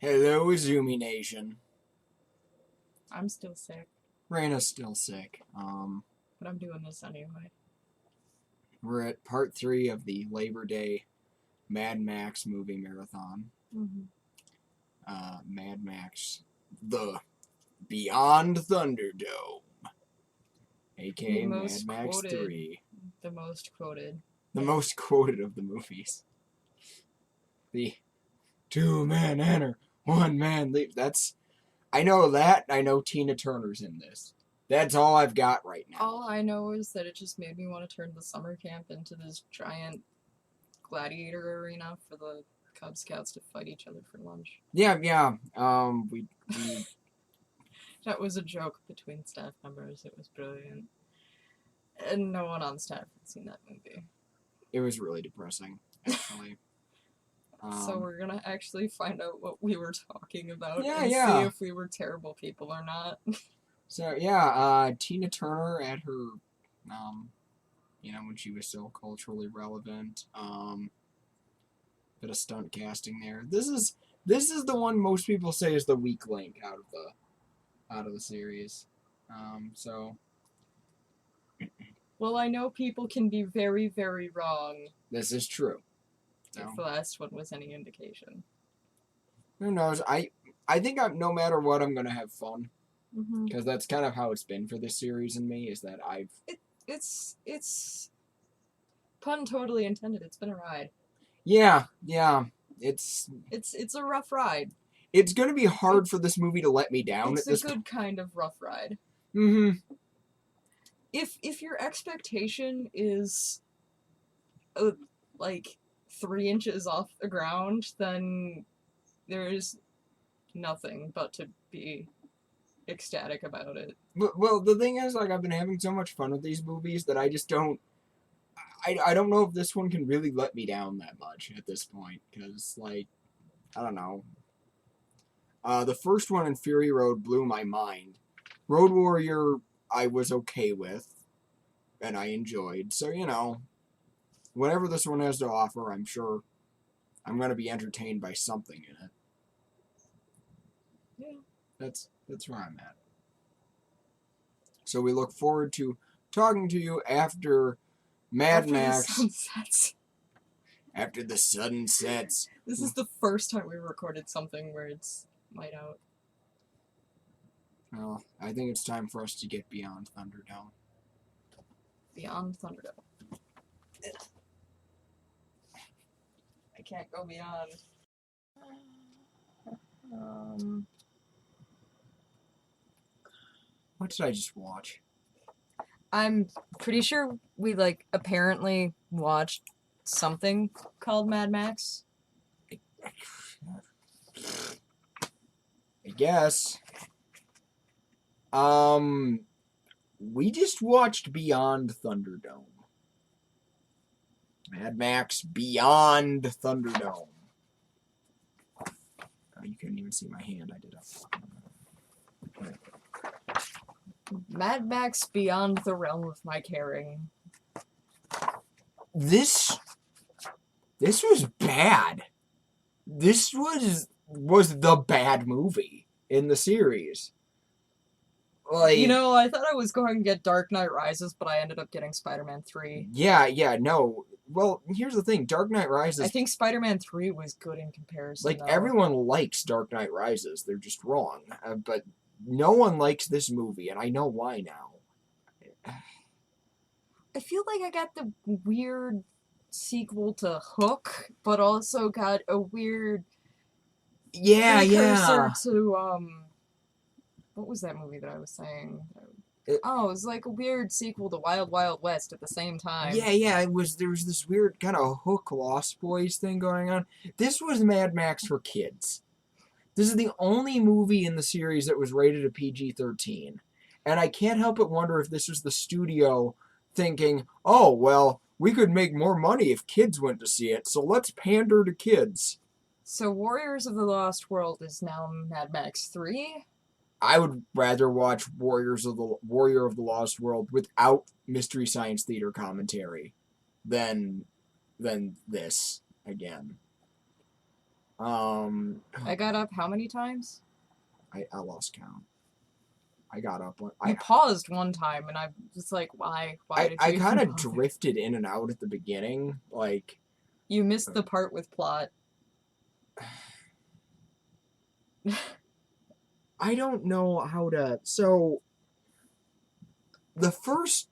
Hello, Izumi Nation. I'm still sick, Rena's still sick. but I'm doing this anyway. We're at part 3 of the Labor Day Mad Max movie marathon. Mm-hmm. Mad Max, the Beyond Thunderdome, aka Mad Max 3. The most quoted. The most quoted of the movies. The 2-man enter, 1-man leave. I know that. I know Tina Turner's in this. That's all I've got right now. All I know is that it just made me want to turn the summer camp into this giant gladiator arena for the Cub Scouts to fight each other for lunch. Yeah. We That was a joke between staff members. It was brilliant. And no one on staff had seen that movie. It was really depressing, actually. So we're gonna actually find out what we were talking about Yeah, and yeah. see if we were terrible people or not. So yeah, Tina Turner at her, when she was so culturally relevant. Bit of stunt casting there. This is the one most people say is the weak link out of the series. So. Well, I know people can be very, very wrong. This is true. If the last one was any indication. Who knows? I think no matter what, I'm gonna have fun. Because that's kind of how it's been for this series and me, is that It's pun totally intended. It's been a ride. Yeah. It's a rough ride. It's gonna be hard for this movie to let me down. It's a good kind of rough ride. Mm-hmm. If your expectation is like 3 inches off the ground, then there's nothing but to be ecstatic about it. Well, the thing is, like, I've been having so much fun with these movies that I just don't. I don't know if this one can really let me down that much at this point, because, like, I don't know. The first one in Fury Road blew my mind. Road Warrior, I was okay with, and I enjoyed. So, whatever this one has to offer, I'm sure I'm going to be entertained by something in it. Yeah. That's where I'm at. So we look forward to talking to you after Mad Max. The sun sets. After the sun sets. This is the first time we recorded something where it's light out. Well, I think it's time for us to get beyond Thunderdome. Beyond Thunderdome. I can't go beyond. What did I just watch? I'm pretty sure we, apparently watched something called Mad Max. I guess. We just watched Beyond Thunderdome. Mad Max Beyond Thunderdome. Oh, you couldn't even see my hand. I did it. Mad Max Beyond the Realm of My Caring. This was bad. This was the bad movie in the series. Like, I thought I was going to get Dark Knight Rises, but I ended up getting Spider-Man 3. Yeah, no. Well, here's the thing. Dark Knight Rises... I think Spider-Man 3 was good in comparison, though. Everyone likes Dark Knight Rises. They're just wrong. But no one likes this movie, and I know why now. I feel like I got the weird sequel to Hook, but also got a weird precursor to, what was that movie that I was saying? It was like a weird sequel to Wild Wild West at the same time. Yeah, there was this weird kind of Hook Lost Boys thing going on. This was Mad Max for kids. This is the only movie in the series that was rated a PG-13. And I can't help but wonder if this was the studio thinking, oh, well, we could make more money if kids went to see it, so let's pander to kids. So Warriors of the Lost World is now Mad Max 3? I would rather watch Warrior of the Lost World without Mystery Science Theater commentary than this again. I got up how many times? I lost count. I got up one. You paused one time, and I was like, why? Why did you I kind of pause? drifted in and out at the beginning, like. You missed the part with plot. I don't know how to. So, the first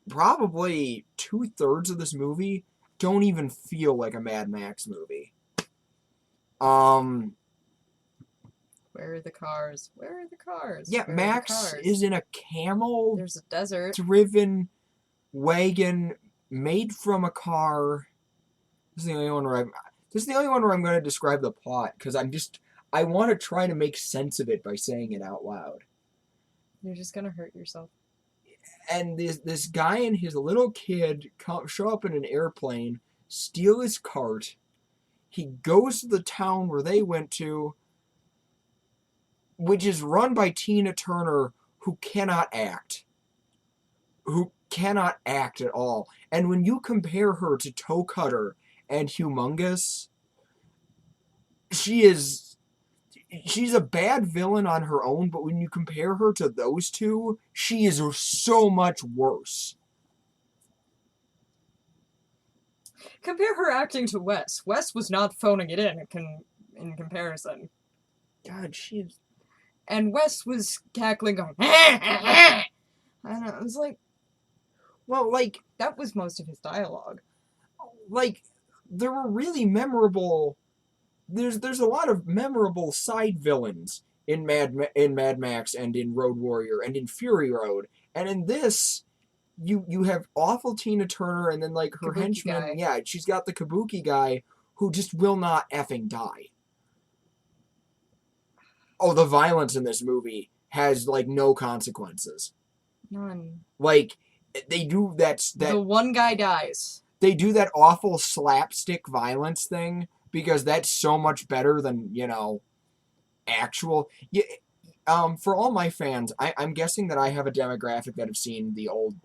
probably 2/3 of this movie don't even feel like a Mad Max movie. Where are the cars? Where are the cars? Yeah, Where Max is in a camel. There's a desert. Driven wagon made from a car. This is the only one where I'm going to describe the plot because I want to try to make sense of it by saying it out loud. You're just gonna hurt yourself. And this guy and his little kid show up in an airplane, steal his cart. He goes to the town where they went to, which is run by Tina Turner, who cannot act. Who cannot act at all. And when you compare her to Toe Cutter and Humongous, she's a bad villain on her own, but when you compare her to those two, she is so much worse. Compare her acting to Wes. Wes was not phoning it in comparison. God, she's... And Wes was cackling, going, I don't know, it was like... Well, like... That was most of his dialogue. Like, there were really memorable... There's a lot of memorable side villains in Mad Max and in Road Warrior and in Fury Road. And in this, you have awful Tina Turner and then like her Kabuki henchman. guy. Yeah, she's got the Kabuki guy who just will not effing die. Oh, the violence in this movie has like no consequences. None. Like they do that. The one guy dies. They do that awful slapstick violence thing. Because that's so much better than, actual... Yeah, for all my fans, I'm guessing that I have a demographic that have seen the old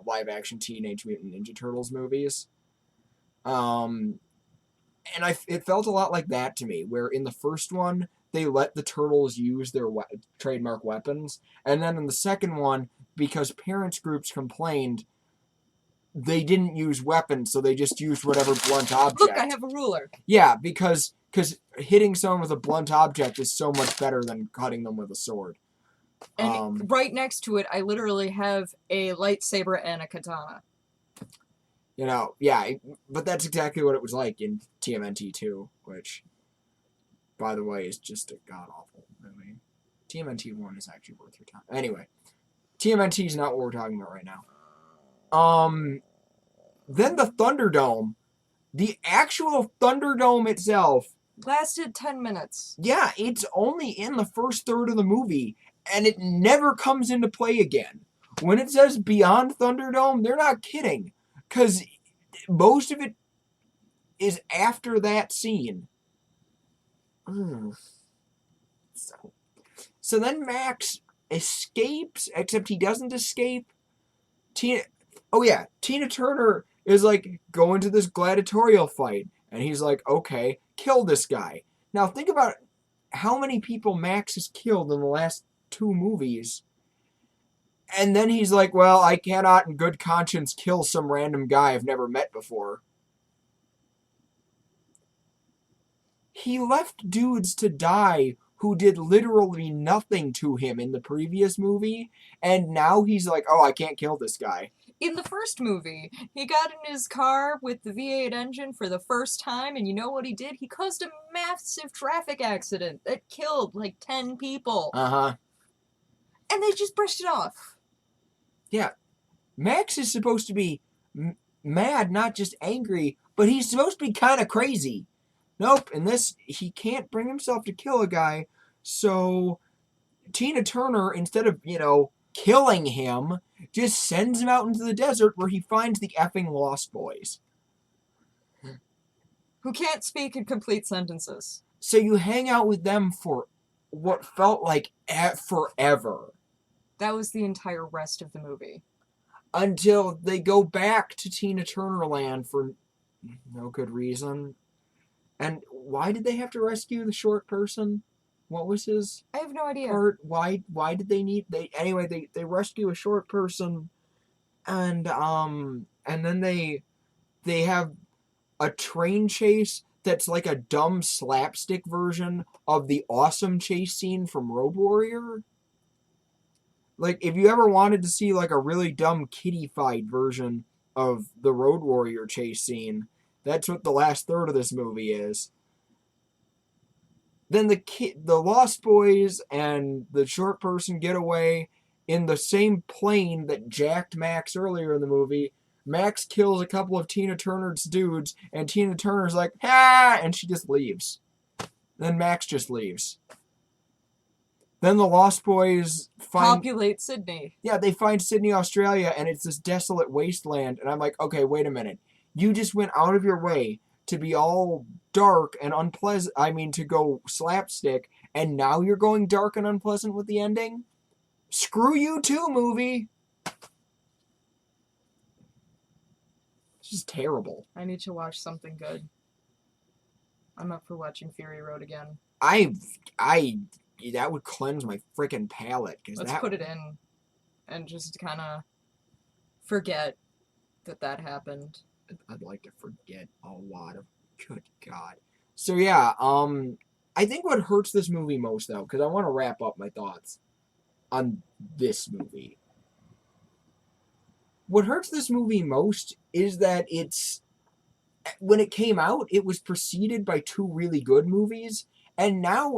live-action Teenage Mutant Ninja Turtles movies. And it felt a lot like that to me, where in the first one, they let the turtles use their trademark weapons. And then in the second one, because parents groups complained, they didn't use weapons, so they just used whatever blunt object. Look, I have a ruler. Yeah, because hitting someone with a blunt object is so much better than cutting them with a sword. And right next to it, I literally have a lightsaber and a katana. Yeah, but that's exactly what it was like in TMNT 2, which, by the way, is just a god-awful movie. TMNT 1 is actually worth your time. Anyway, TMNT is not what we're talking about right now. Then the Thunderdome, the actual Thunderdome itself... Lasted 10 minutes. Yeah, it's only in the first third of the movie, and it never comes into play again. When it says Beyond Thunderdome, they're not kidding, because most of it is after that scene. So then Max escapes, except he doesn't escape. Tina Turner is like going to this gladiatorial fight, and he's like, okay, kill this guy. Now think about how many people Max has killed in the last 2 movies, and then he's like, well, I cannot in good conscience kill some random guy I've never met before. He left dudes to die who did literally nothing to him in the previous movie, and now he's like, oh, I can't kill this guy. In the first movie, he got in his car with the V8 engine for the first time, and you know what he did? He caused a massive traffic accident that killed like 10 people. Uh-huh. And they just brushed it off. Yeah. Max is supposed to be mad, not just angry, but he's supposed to be kind of crazy. Nope, in this, he can't bring himself to kill a guy, so Tina Turner, instead of, killing him, just sends him out into the desert where he finds the effing Lost Boys. Who can't speak in complete sentences. So you hang out with them for what felt like forever. That was the entire rest of the movie. Until they go back to Tina Turner land for no good reason. And why did they have to rescue the short person? What was his I have no idea. part? Why did they need they rescue a short person, and then they have a train chase that's like a dumb slapstick version of the awesome chase scene from Road Warrior. Like, if you ever wanted to see like a really dumb kiddie fight version of the Road Warrior chase scene, that's what the last third of this movie is. Then the Lost Boys and the short person get away in the same plane that jacked Max earlier in the movie. Max kills a couple of Tina Turner's dudes, and Tina Turner's like, "Ha!" and she just leaves. Then Max just leaves. Then the Lost Boys populate Sydney. Yeah, they find Sydney, Australia, and it's this desolate wasteland. And I'm like, okay, wait a minute. You just went out of your way to be all dark and unpleasant. I mean, to go slapstick, and now you're going dark and unpleasant with the ending? Screw you too, movie. It's just terrible. I need to watch something good. I'm up for watching Fury Road again. That would cleanse my freaking palate. Let's put it in and just kind of forget that happened. I'd like to forget a lot of... Good God. So yeah, I think what hurts this movie most, though, because I want to wrap up my thoughts on this movie. What hurts this movie most is that when it came out, it was preceded by two really good movies, and now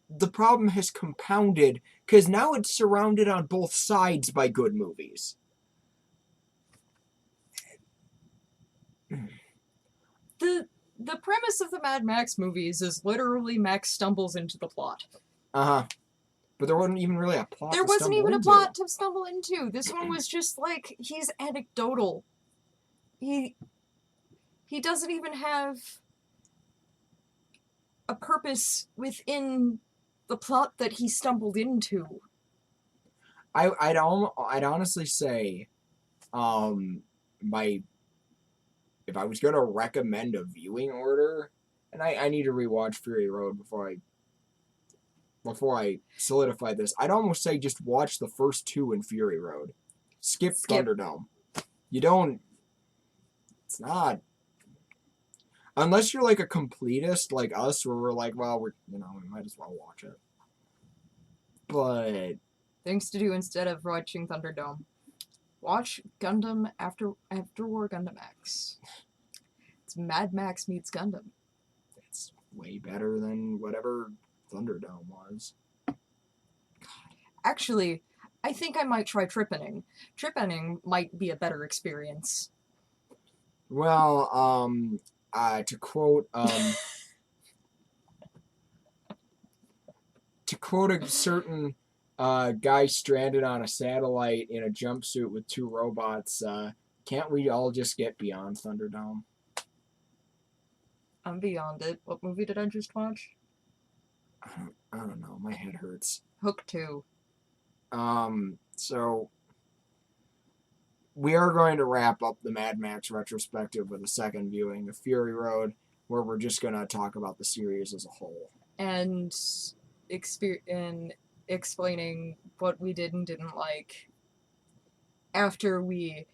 the problem has compounded because now it's surrounded on both sides by good movies. The premise of the Mad Max movies is literally Max stumbles into the plot. Uh-huh. But there wasn't even really a plot. There wasn't even a plot to stumble into. This one was just like, he's anecdotal. He doesn't even have a purpose within the plot that he stumbled into. I'd honestly say, if I was gonna recommend a viewing order, and I need to rewatch Fury Road before I solidify this, I'd almost say just watch the first two in Fury Road. Skip. Thunderdome. It's not... Unless you're like a completist like us, where we're like, well, we might as well watch it. But... Things to do instead of watching Thunderdome. Watch Gundam After War Gundam X. It's Mad Max meets Gundam. It's way better than whatever Thunderdome was. God. Actually, I think I might try Trippening. Trippening might be a better experience. Well, to quote a certain guy stranded on a satellite in a jumpsuit with two robots, can't we all just get beyond Thunderdome? I'm beyond it. What movie did I just watch? I don't know. My head hurts. Hook 2. So we are going to wrap up the Mad Max retrospective with a second viewing of Fury Road, where we're just going to talk about the series as a whole. And explaining what we did and didn't like after we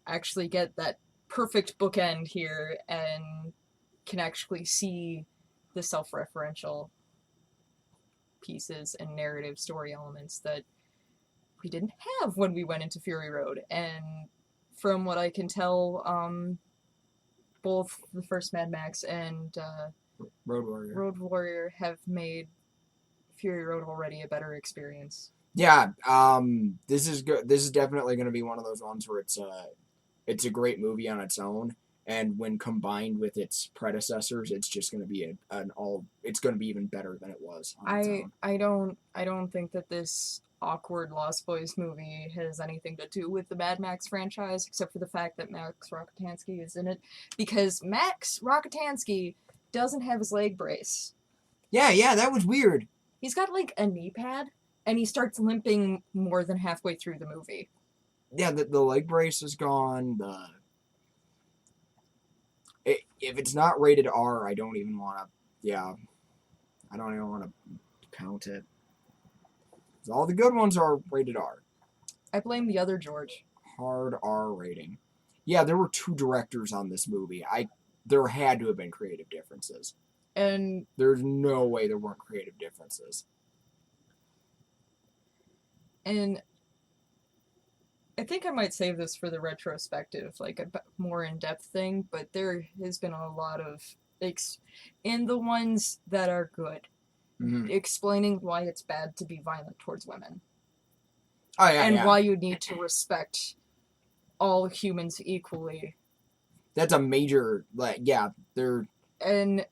actually get that perfect bookend here and can actually see the self-referential pieces and narrative story elements that we didn't have when we went into Fury Road. And from what I can tell, both the first Mad Max and Road Warrior have made Fury Road already a better experience. Yeah, this is good. This is definitely going to be one of those ones where it's a great movie on its own, and when combined with its predecessors, it's just going to be it's going to be even better than it was on its own. I don't think that this awkward Lost Boys movie has anything to do with the Mad Max franchise, except for the fact that Max Rockatansky is in it, because Max Rockatansky doesn't have his leg brace. Yeah, that was weird. He's got like a knee pad, and he starts limping more than halfway through the movie. Yeah, the leg brace is gone. If it's not rated R, I don't even want to. Yeah, I don't even want to count it. All the good ones are rated R. I blame the other George. Hard R rating. Yeah, there were 2 directors on this movie. There had to have been creative differences. And there's no way there weren't creative differences. And I think I might save this for the retrospective, like a more in-depth thing, but there has been a lot of, in the ones that are good, explaining why it's bad to be violent towards women. Oh, yeah, and why you need to respect all humans equally. That's a major, they're... And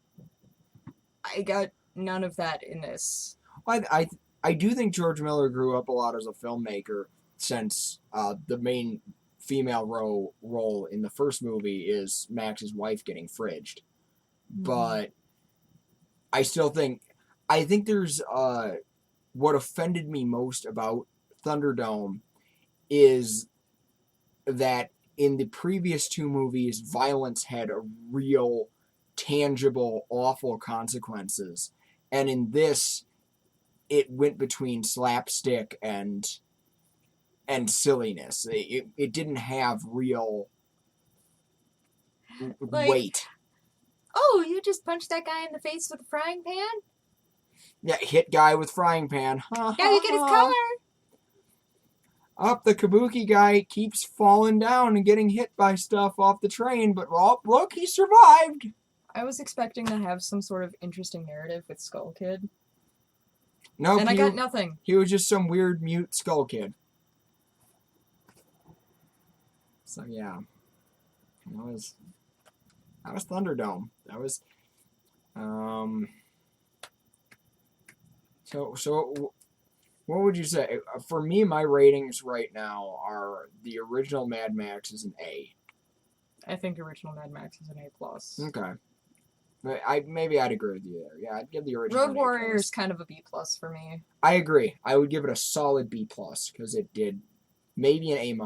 I got none of that in this. I do think George Miller grew up a lot as a filmmaker, since the main female role in the first movie is Max's wife getting fridged. But I think there's what offended me most about Thunderdome is that in the previous 2 movies, violence had a real, tangible, awful consequences. And in this, it went between slapstick and silliness. It didn't have real weight. Oh, you just punched that guy in the face with a frying pan? Yeah, hit guy with frying pan. Now you get his car. Up, the kabuki guy keeps falling down and getting hit by stuff off the train, but look, he survived. I was expecting to have some sort of interesting narrative with Skull Kid. Nope, and I got nothing. He was just some weird mute Skull Kid. So yeah, that was Thunderdome. That was So what would you say? For me, my ratings right now are the original Mad Max is an A. I think original Mad Max is an A+. Okay. Maybe I'd agree with you there. Yeah, I'd give the original Road Warrior is kind of a B+ for me. I agree. I would give it a solid B+, because it did maybe an A-.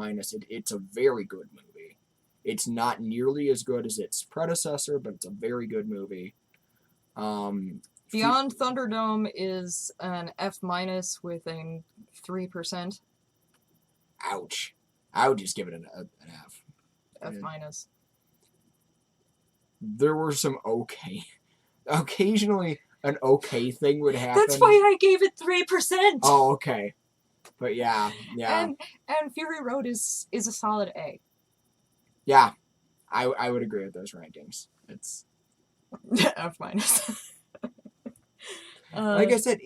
It's a very good movie. It's not nearly as good as its predecessor, but it's a very good movie. Beyond Thunderdome is an F- with a 3%. Ouch. I would just give it an F. F-. There were some okay. Occasionally, an okay thing would happen. That's why I gave it 3%. Oh, okay. But yeah. And Fury Road is a solid A. Yeah, I would agree with those rankings. It's F-. Like I said,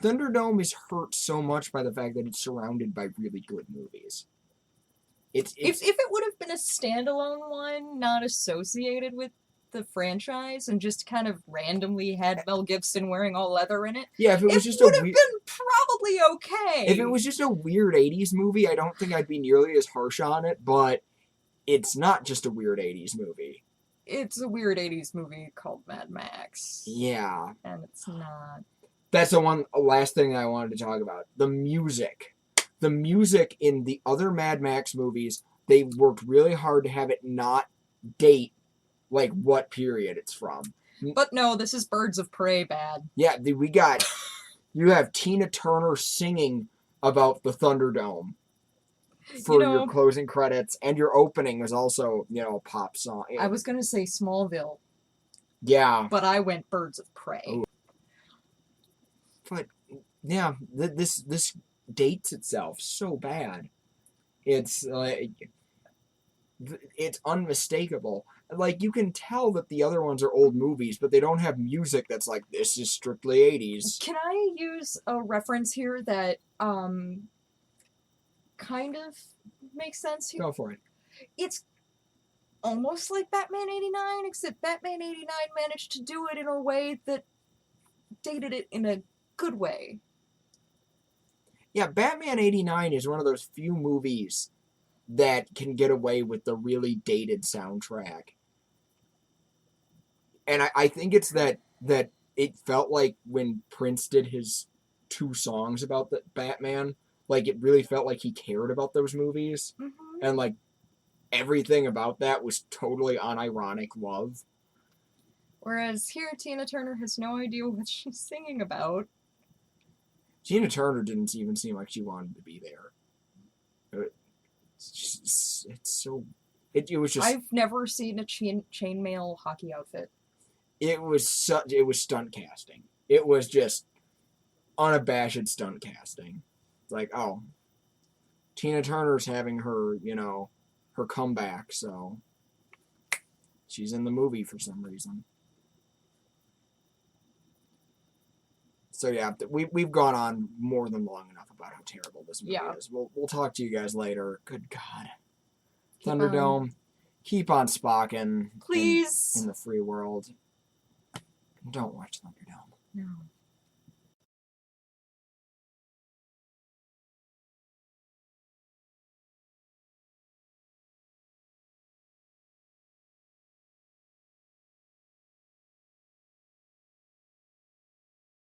Thunderdome is hurt so much by the fact that it's surrounded by really good movies. If it would have been a standalone one, not associated with the franchise, and just kind of randomly had Mel Gibson wearing all leather in it, yeah, if it was would have been probably okay. If it was just a weird 80s movie, I don't think I'd be nearly as harsh on it, but it's not just a weird 80s movie. It's a weird 80s movie called Mad Max. Yeah. And it's not. That's the last thing I wanted to talk about. The music. The music in the other Mad Max movies, they worked really hard to have it not date, like, what period it's from. But no, this is Birds of Prey bad. Yeah, you have Tina Turner singing about the Thunderdome for your closing credits, and your opening was also, a pop song. I was going to say Smallville. Yeah. But I went Birds of Prey. Ooh. But, yeah, this dates itself so bad. It's, it's unmistakable. Like, you can tell that the other ones are old movies, but they don't have music that's like, this is strictly 80s. Can I use a reference here that, kind of makes sense here? Go for it. It's almost like Batman 89, except Batman 89 managed to do it in a way that dated it in a good way. Yeah, Batman 89 is one of those few movies that can get away with the really dated soundtrack. And I think it's that it felt like when Prince did his 2 songs about the Batman, like, it really felt like he cared about those movies. Mm-hmm. And, like, everything about that was totally unironic love. Whereas here, Tina Turner has no idea what she's singing about. Tina Turner didn't even seem like she wanted to be there. It's so. It was just. I've never seen a chainmail hockey outfit. It was stunt casting. It was just unabashed stunt casting. Like, oh, Tina Turner's having her, her comeback, so she's in the movie for some reason. So yeah, we've gone on more than long enough about how terrible this movie is. We'll talk to you guys later. Good God, Thunderdome, keep on spocking, please, in the free world. Don't watch Thunderdome. No.